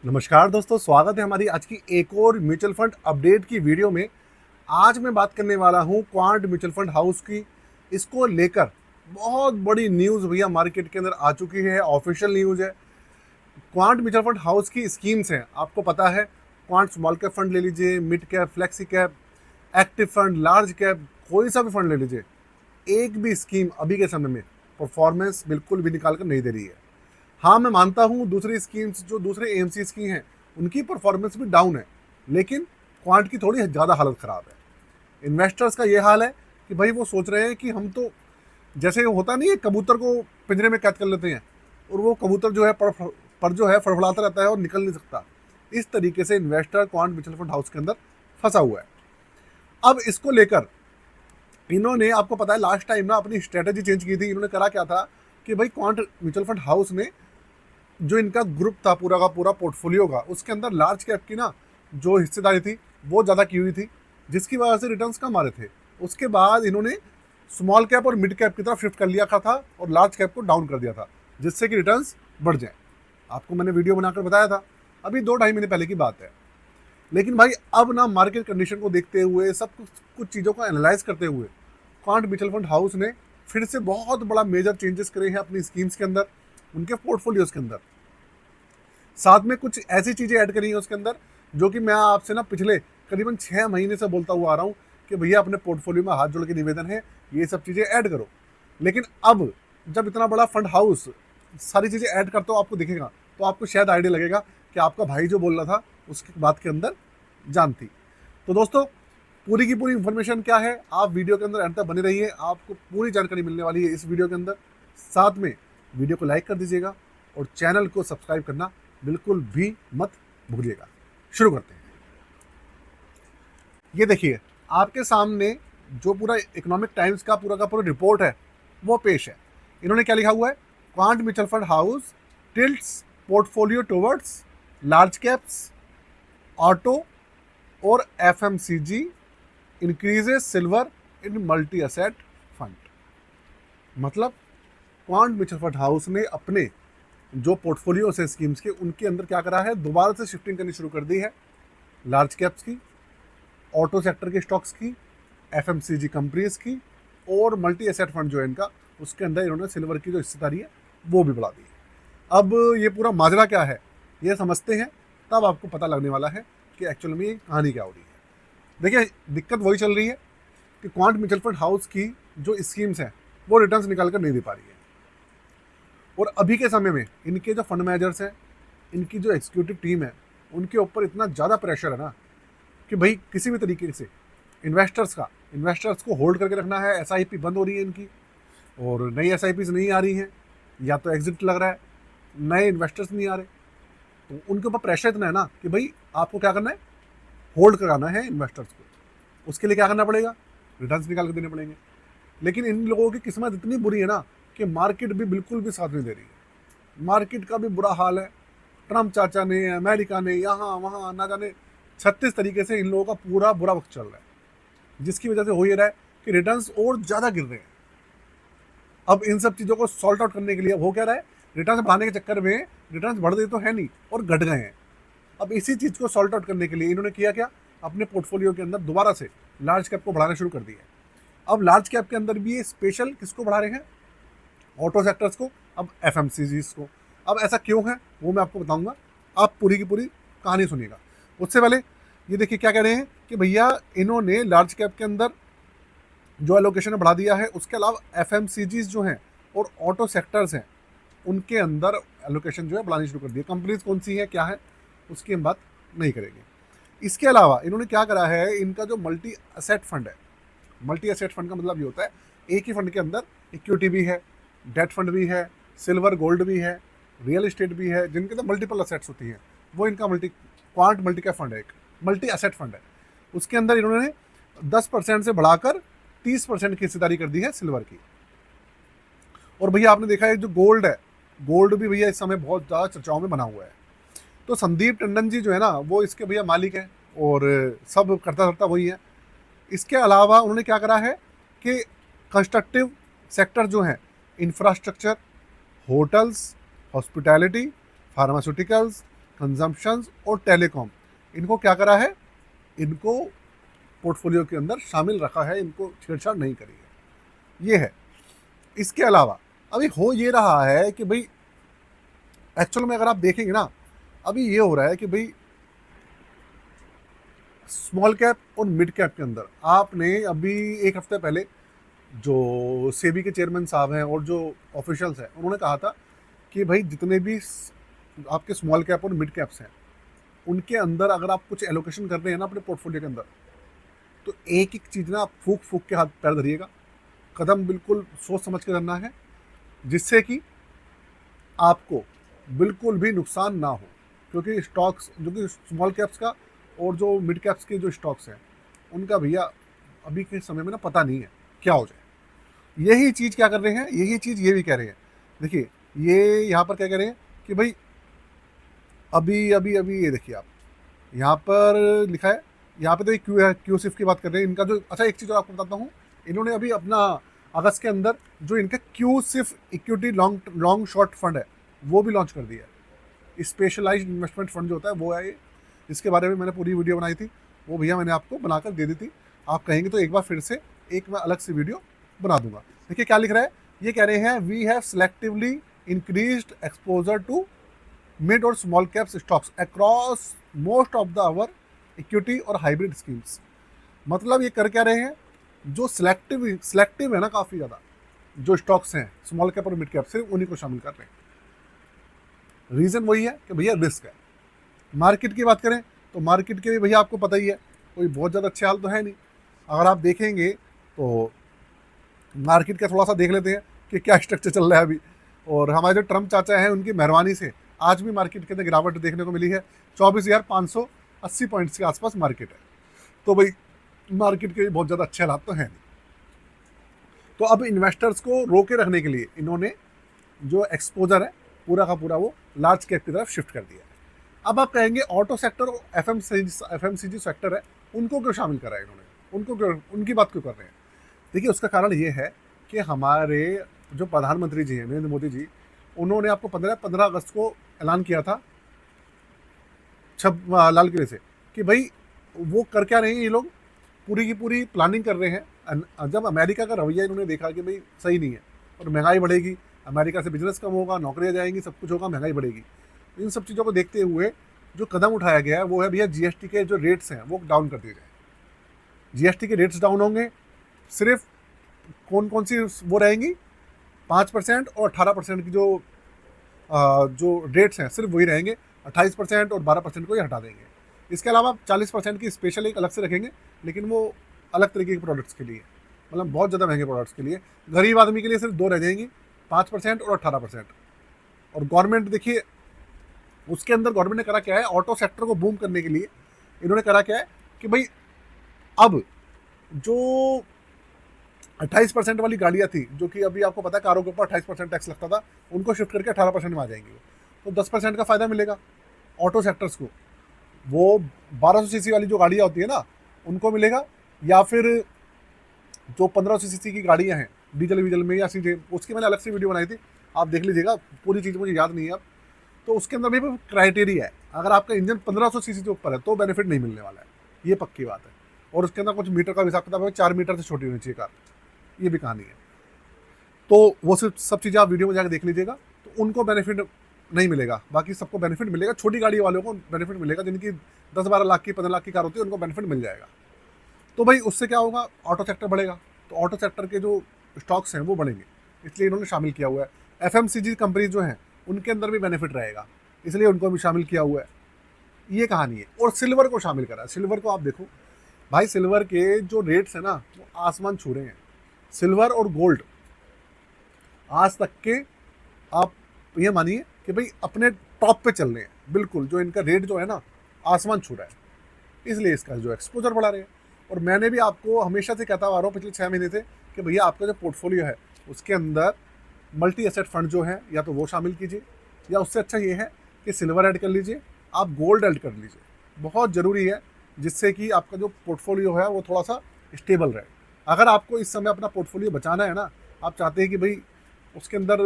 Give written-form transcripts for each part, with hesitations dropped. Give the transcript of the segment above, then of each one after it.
नमस्कार दोस्तों, स्वागत है हमारी आज की एक और म्यूचुअल फंड अपडेट की वीडियो में। आज मैं बात करने वाला हूं क्वांट म्यूचुअल फंड हाउस की। इसको लेकर बहुत बड़ी न्यूज़ भैया मार्केट के अंदर आ चुकी है, ऑफिशियल न्यूज़ है। क्वांट म्यूचुअल फंड हाउस की स्कीम्स हैं, आपको पता है। क्वांट स्मॉल कैप फंड ले लीजिए, mid cap, flexi cap, active fund, large cap, कोई सा भी फंड ले लीजिए, एक भी स्कीम अभी के समय में परफॉर्मेंस बिल्कुल भी निकाल कर नहीं दे रही है। हाँ, मैं मानता हूँ दूसरी स्कीम्स जो दूसरे एएमसीज की हैं उनकी परफॉर्मेंस भी डाउन है, लेकिन क्वांट की थोड़ी ज़्यादा हालत ख़राब है। इन्वेस्टर्स का ये हाल है कि भाई वो सोच रहे हैं कि हम तो जैसे होता नहीं है, कबूतर को पिंजरे में कैद कर लेते हैं और वो कबूतर जो है पर जो है फड़फड़ाता रहता है और निकल नहीं सकता। इस तरीके से investor quant mutual fund house के अंदर फंसा हुआ है। अब इसको लेकर इन्होंने, आपको पता है, लास्ट टाइम ना अपनी स्ट्रेटेजी चेंज की थी। इन्होंने करा क्या था कि भाई क्वांट म्यूचुअल फंड हाउस ने जो इनका ग्रुप था पूरा का पूरा पोर्टफोलियो का, उसके अंदर लार्ज कैप की ना जो हिस्सेदारी थी वो ज़्यादा की हुई थी, जिसकी वजह से रिटर्न्स कम आ रहे थे। उसके बाद इन्होंने स्मॉल कैप और मिड कैप की तरफ शिफ्ट कर लिया था और लार्ज कैप को डाउन कर दिया था, जिससे कि रिटर्न्स बढ़ जाए। आपको मैंने वीडियो बनाकर बताया था, अभी 2-2.5 महीने पहले की बात है। लेकिन भाई अब ना मार्केट कंडीशन को देखते हुए, सब कुछ चीज़ों को एनालाइज करते हुए, क्वांट म्यूचुअल फंड हाउस ने फिर से बहुत बड़ा मेजर चेंजेस करे हैं अपनी स्कीम्स के अंदर, उनके पोर्टफोलियोज के अंदर। साथ में कुछ ऐसी चीज़ें ऐड करी हैं उसके अंदर जो कि मैं आपसे ना पिछले करीबन 6 महीने से बोलता हुआ आ रहा हूँ कि भैया अपने पोर्टफोलियो में हाथ जोड़ के निवेदन है, ये सब चीज़ें ऐड करो। लेकिन अब जब इतना बड़ा फंड हाउस सारी चीज़ें ऐड करता हो आपको दिखेगा, तो आपको शायद आइडिया लगेगा कि आपका भाई जो बोल रहा था उसकी बात के अंदर जान थी। तो दोस्तों, पूरी की पूरी इन्फॉर्मेशन क्या है, आप वीडियो के अंदर अंत तक बने रहिए, आपको पूरी जानकारी मिलने वाली है इस वीडियो के अंदर। साथ में वीडियो को लाइक कर दीजिएगा और चैनल को सब्सक्राइब करना बिल्कुल भी मत भूलिएगा। शुरू करते हैं। ये देखिए, आपके सामने जो पूरा इकोनॉमिक टाइम्स का पूरा रिपोर्ट है वो पेश है। इन्होंने क्या लिखा हुआ है? Quant mutual fund house tilts portfolio towards large caps, auto और FMCG, increases silver in multi asset fund. मतलब क्वांट म्यूचुअल फंड हाउस ने अपने जो पोर्टफोलियो है स्कीम्स के, उनके अंदर क्या करा है, दोबारा से शिफ्टिंग करनी शुरू कर दी है लार्ज कैप्स की, ऑटो सेक्टर के स्टॉक्स की, एफएमसीजी कंपनीज की, और मल्टी एसेट फंड जो है इनका, उसके अंदर इन्होंने सिल्वर की जो हिस्सेदारी है वो भी बढ़ा दी है। अब ये पूरा माजरा क्या है ये समझते हैं, तब आपको पता लगने वाला है कि एक्चुअल में ये कहानी क्या हो रही है। देखिए, दिक्कत वही चल रही है कि क्वांट म्यूचुअल फंड हाउस की जो स्कीम्स हैं वो रिटर्न्स निकाल कर नहीं दे पा रही है। और अभी के समय में इनके जो फंड मैनेजर्स हैं, इनकी जो एग्जीक्यूटिव टीम है, उनके ऊपर इतना ज़्यादा प्रेशर है ना कि भाई किसी भी तरीके से इन्वेस्टर्स को होल्ड करके रखना है। एसआईपी बंद हो रही है इनकी और नई एसआईपीज नहीं आ रही हैं, या तो एग्जिट लग रहा है, नए इन्वेस्टर्स नहीं आ रहे। तो उनके ऊपर प्रेशर इतना है ना कि भाई आपको क्या करना है, होल्ड कराना है इन्वेस्टर्स को। उसके लिए क्या करना पड़ेगा, रिटर्न्स निकाल के देने पड़ेंगे। लेकिन इन लोगों की किस्मत इतनी बुरी है ना कि मार्केट भी बिल्कुल भी साथ नहीं दे रही है। मार्केट का भी बुरा हाल है। ट्रम्प चाचा ने, अमेरिका ने, यहाँ वहाँ ना जाने 36 तरीके से इन लोगों का पूरा बुरा वक्त चल रहा है, जिसकी वजह से हो ये रहा है कि रिटर्न्स और ज़्यादा गिर रहे हैं। अब इन सब चीज़ों को सॉल्ट आउट करने के लिए हो क्या रहा है, रिटर्न्स बढ़ाने के चक्कर में रिटर्न्स बढ़ गए तो है नहीं और घट गए हैं। अब इसी चीज़ को सॉल्ट आउट करने के लिए इन्होंने किया क्या, अपने पोर्टफोलियो के अंदर दोबारा से लार्ज कैप को बढ़ाना शुरू कर दिया है। अब लार्ज कैप के अंदर भी ये स्पेशल किसको बढ़ा रहे हैं, ऑटो सेक्टर्स को, अब एफएमसीजीज को। अब ऐसा क्यों है वो मैं आपको बताऊंगा, आप पूरी की पूरी कहानी सुनिएगा। उससे पहले ये देखिए क्या कह रहे हैं कि भैया इन्होंने लार्ज कैप के अंदर जो एलोकेशन बढ़ा दिया है, उसके अलावा एफएमसीजीज जो हैं और ऑटो सेक्टर्स हैं उनके अंदर एलोकेशन जो है बढ़ानी शुरू कर दी है। कंपनीज कौन सी है क्या है उसकी हम बात नहीं करेंगे। इसके अलावा इन्होंने क्या करा है, इनका जो मल्टी एसेट फंड है, मल्टी एसेट फंड का मतलब ये होता है एक ही फंड के अंदर इक्विटी भी है, डेट फंड भी है, सिल्वर गोल्ड भी है, रियल एस्टेट भी है, जिनके अंदर मल्टीपल असेट्स होती हैं, वो इनका क्वांट मल्टी कैप फंड है, एक मल्टी एसेट फंड है। उसके अंदर इन्होंने 10% से बढ़ाकर 30% की हिस्सेदारी कर दी है सिल्वर की। और भैया आपने देखा है जो गोल्ड है, गोल्ड भी भैया इस समय बहुत ज़्यादा चर्चाओं में बना हुआ है। तो संदीप टंडन जी जो है ना वो इसके भैया मालिक हैं और सब करता धरता वही है। इसके अलावा उन्होंने क्या करा है कि कंस्ट्रक्टिव सेक्टर जो हैं, infrastructure, hotels, hospitality, pharmaceuticals, consumptions और टेलीकॉम, इनको क्या करा है, इनको पोर्टफोलियो के अंदर शामिल रखा है, इनको छेड़छाड़ नहीं करी है, ये है। इसके अलावा अभी हो ये रहा है कि भाई एक्चुअल में अगर आप देखेंगे ना, अभी ये हो रहा है कि भाई स्मॉल कैप और मिड कैप के अंदर आपने अभी एक हफ्ते पहले जो सेबी के चेयरमैन साहब हैं और जो ऑफिशियल्स हैं, उन्होंने कहा था कि भाई जितने भी आपके स्मॉल कैप और मिड कैप्स हैं, उनके अंदर अगर आप कुछ एलोकेशन कर रहे हैं ना अपने पोर्टफोलियो के अंदर, तो एक एक चीज़ ना आप फूक फूक के हाथ पैर धरिएगा, कदम बिल्कुल सोच समझ के करना है, जिससे कि आपको बिल्कुल भी नुकसान ना हो। क्योंकि स्टॉक्स जो कि स्मॉल कैप्स का और जो मिड कैप्स के जो स्टॉक्स हैं, उनका भैया अभी के समय में ना पता नहीं है क्या हो जाए। यही चीज़ क्या कर रहे हैं, यही चीज़ ये भी कह रहे हैं। देखिए ये यहाँ पर क्या कह रहे हैं कि भाई अभी अभी अभी ये देखिए आप यहाँ पर लिखा है, यहाँ पे तो एक क्यूसिफ की बात कर रहे हैं इनका जो। अच्छा एक चीज़ और आपको बताता हूँ, इन्होंने अभी अपना अगस्त के अंदर जो इनका क्यूसिफ इक्विटी लॉन्ग शॉर्ट फंड है वो भी लॉन्च कर दिया है। स्पेशलाइज्ड इन्वेस्टमेंट फंड जो होता है वो है, इसके बारे में मैंने पूरी वीडियो बनाई थी, वो भैया मैंने आपको बनाकर दे दी थी। आप कहेंगे तो एक बार फिर से एक मैं अलग से वीडियो बना दूंगा। देखिए क्या लिख रहा है, ये कह रहे हैं we have selectively increased exposure to mid और small caps stocks across most of the our equity और हाइब्रिड स्कीम्स। मतलब ये कर क्या रहे हैं, जो सिलेक्टिव है ना काफ़ी ज़्यादा जो स्टॉक्स हैं स्मॉल कैप और मिड कैप, सिर्फ उन्हीं को शामिल कर रहे हैं। रीज़न वही है कि भैया रिस्क है। मार्केट की बात करें तो मार्केट के भी भैया आपको पता ही है, कोई बहुत ज़्यादा अच्छे हाल तो है नहीं। अगर आप देखेंगे तो मार्केट का थोड़ा सा देख लेते हैं कि क्या स्ट्रक्चर चल रहा है अभी। और हमारे जो ट्रम्प चाचा हैं उनकी मेहरबानी से आज भी मार्केट के अंदर गिरावट देखने को मिली है। 24,580 पॉइंट्स के आसपास मार्केट है। तो भाई मार्केट के भी बहुत ज़्यादा अच्छे हालात तो हैं नहीं। तो अब इन्वेस्टर्स को रोके रखने के लिए इन्होंने जो एक्सपोजर है पूरा का पूरा वो लार्ज कैप की तरफ शिफ्ट कर दिया है। अब आप कहेंगे ऑटो सेक्टर और एफएमसीजी सेक्टर है, उनको क्यों शामिल करा है इन्होंने, उनको क्यों, उनकी बात क्यों कर रहे हैं। देखिए उसका कारण ये है कि हमारे जो प्रधानमंत्री जी हैं नरेंद्र मोदी जी, उन्होंने आपको 15 अगस्त को ऐलान किया था लाल किले से कि भाई वो कर क्या रहे हैं, ये लोग पूरी की पूरी प्लानिंग कर रहे हैं। जब अमेरिका का रवैया इन्होंने देखा कि भाई सही नहीं है और महंगाई बढ़ेगी, अमेरिका से बिजनेस कम होगा, नौकरियां जाएंगी, सब कुछ होगा, महंगाई बढ़ेगी, इन सब चीज़ों को देखते हुए जो कदम उठाया गया है वो है भैया जीएसटी के जो रेट्स हैं वो डाउन कर दिए जाए। जीएसटी के रेट्स डाउन होंगे, सिर्फ कौन कौन सी वो रहेंगी, 5% और 18% की जो रेट्स हैं सिर्फ वही रहेंगे। 28% और 12% को ही हटा देंगे। इसके अलावा 40% की स्पेशल एक अलग से रखेंगे, लेकिन वो अलग तरीके के प्रोडक्ट्स के लिए, मतलब बहुत ज़्यादा महंगे प्रोडक्ट्स के लिए। गरीब आदमी के लिए सिर्फ 2 रह जाएंगी, 5% और 18%। और गवर्नमेंट देखिए उसके अंदर गवर्नमेंट ने करा क्या है, ऑटो सेक्टर को बूम करने के लिए इन्होंने करा क्या है कि भाई अब जो 28% वाली गाड़ियाँ थी, जो कि अभी आपको पता है कारों के ऊपर 28% टैक्स लगता था, उनको शिफ्ट करके 18% में आ जाएंगे। तो 10% का फ़ायदा मिलेगा ऑटो सेक्टर्स को। वो 1200 सीसी वाली जो गाड़ियाँ होती है ना उनको मिलेगा, या फिर जो 1500 सीसी की गाड़ियाँ हैं डीजल वीजल में या सीधे, उसकी मैंने अलग से वीडियो बनाई थी, आप देख लीजिएगा, पूरी चीज़ मुझे याद नहीं है अब। तो उसके अंदर भी क्राइटेरिया है, अगर आपका इंजन 1500 सीसी से ऊपर है तो बेनिफिट नहीं मिलने वाला है, ये पक्की बात है। और उसके अंदर कुछ मीटर का हिसाब किताब है, 4 मीटर से छोटी होनी चाहिए कार, ये भी कहानी है। तो वो सिर्फ सब चीज़ें आप वीडियो में जाकर देख लीजिएगा, तो उनको बेनिफिट नहीं मिलेगा, बाकी सबको बेनिफिट मिलेगा। छोटी गाड़ी वालों को बेनिफिट मिलेगा, जिनकी 10-12 लाख की 15 लाख की कार होती है उनको बेनिफिट मिल जाएगा। तो भाई उससे क्या होगा, ऑटो सेक्टर बढ़ेगा, तो ऑटो सेक्टर के जो स्टॉक्स हैं वो बढ़ेंगे, इसलिए इन्होंने शामिल किया हुआ है। एफएमसीजी कंपनी जो हैं उनके अंदर भी बेनिफिट रहेगा, इसलिए उनको भी शामिल किया हुआ है, ये कहानी है। और सिल्वर को शामिल करा है। सिल्वर को आप देखो भाई, सिल्वर के जो रेट्स हैं ना वो आसमान छू रहे हैं। सिल्वर और गोल्ड आज तक के आप ये मानिए कि भाई अपने टॉप पे चल रहे हैं, बिल्कुल जो इनका रेट जो है ना आसमान छू रहा है, इसलिए इसका जो एक्सपोजर बढ़ा रहे हैं। और मैंने भी आपको हमेशा से कहता आ रहा हूँ पिछले 6 महीने से कि भैया आपका जो पोर्टफोलियो है उसके अंदर मल्टी एसेट फंड जो है या तो वो शामिल कीजिए, या उससे अच्छा ये है कि सिल्वर ऐड कर लीजिए, आप गोल्ड ऐड कर लीजिए, बहुत ज़रूरी है, जिससे कि आपका जो पोर्टफोलियो है वो थोड़ा सा स्टेबल रहे। अगर आपको इस समय अपना पोर्टफोलियो बचाना है ना, आप चाहते हैं कि भाई उसके अंदर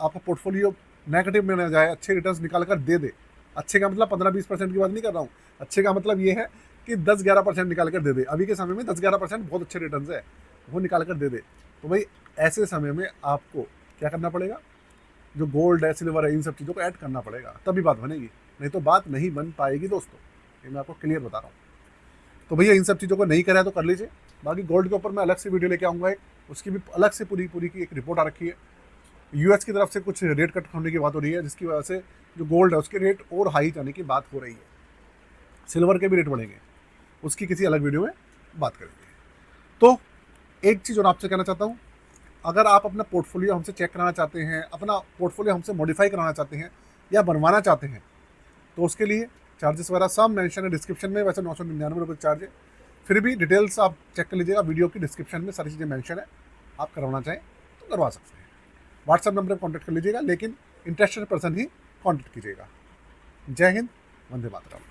आपका पोर्टफोलियो नेगेटिव में ना जाए, अच्छे रिटर्न्स निकाल कर दे दे, अच्छे का मतलब 15-20% की बात नहीं कर रहा हूँ, अच्छे का मतलब ये है कि 10-11% निकाल कर दे दे। अभी के समय में 10-11% बहुत अच्छे रिटर्न्स है, वो निकाल कर दे दे। तो भाई ऐसे समय में आपको क्या करना पड़ेगा, जो गोल्ड है, सिल्वर है, इन सब चीज़ों को ऐड करना पड़ेगा, तभी बात बनेगी, नहीं तो बात नहीं बन पाएगी दोस्तों, ये मैं आपको क्लियर बता रहा हूँ। तो भैया इन सब चीज़ों को नहीं करा है तो कर लीजिए। बाकी गोल्ड के ऊपर मैं अलग से वीडियो लेके आऊँगा एक, उसकी भी अलग से पूरी पूरी की एक रिपोर्ट आ रखी है। यूएस की तरफ से कुछ रेट कट होने की बात हो रही है, जिसकी वजह से जो गोल्ड है उसके रेट और हाई जाने की बात हो रही है। सिल्वर के भी रेट बढ़ेंगे, उसकी किसी अलग वीडियो में बात करेंगे। तो एक चीज़ और आपसे कहना चाहता हूँ, अगर आप अपना पोर्टफोलियो हमसे चेक कराना चाहते हैं, अपना पोर्टफोलियो हमसे मॉडिफाई कराना चाहते हैं या बनवाना चाहते हैं, तो उसके लिए चार्जेस वगैरह सब मेंशन है डिस्क्रिप्शन में। वैसे 999 रुपये चार्ज है, फिर भी डिटेल्स आप चेक कर लीजिएगा, वीडियो की डिस्क्रिप्शन में सारी चीज़ें मेंशन है। आप करवाना चाहें तो करवा सकते हैं। व्हाट्सएप नंबर पर कॉन्टैक्ट कर लीजिएगा, लेकिन इंटरेस्टेड पर्सन ही कॉन्टैक्ट कीजिएगा। जय हिंद, वंदे मातरम।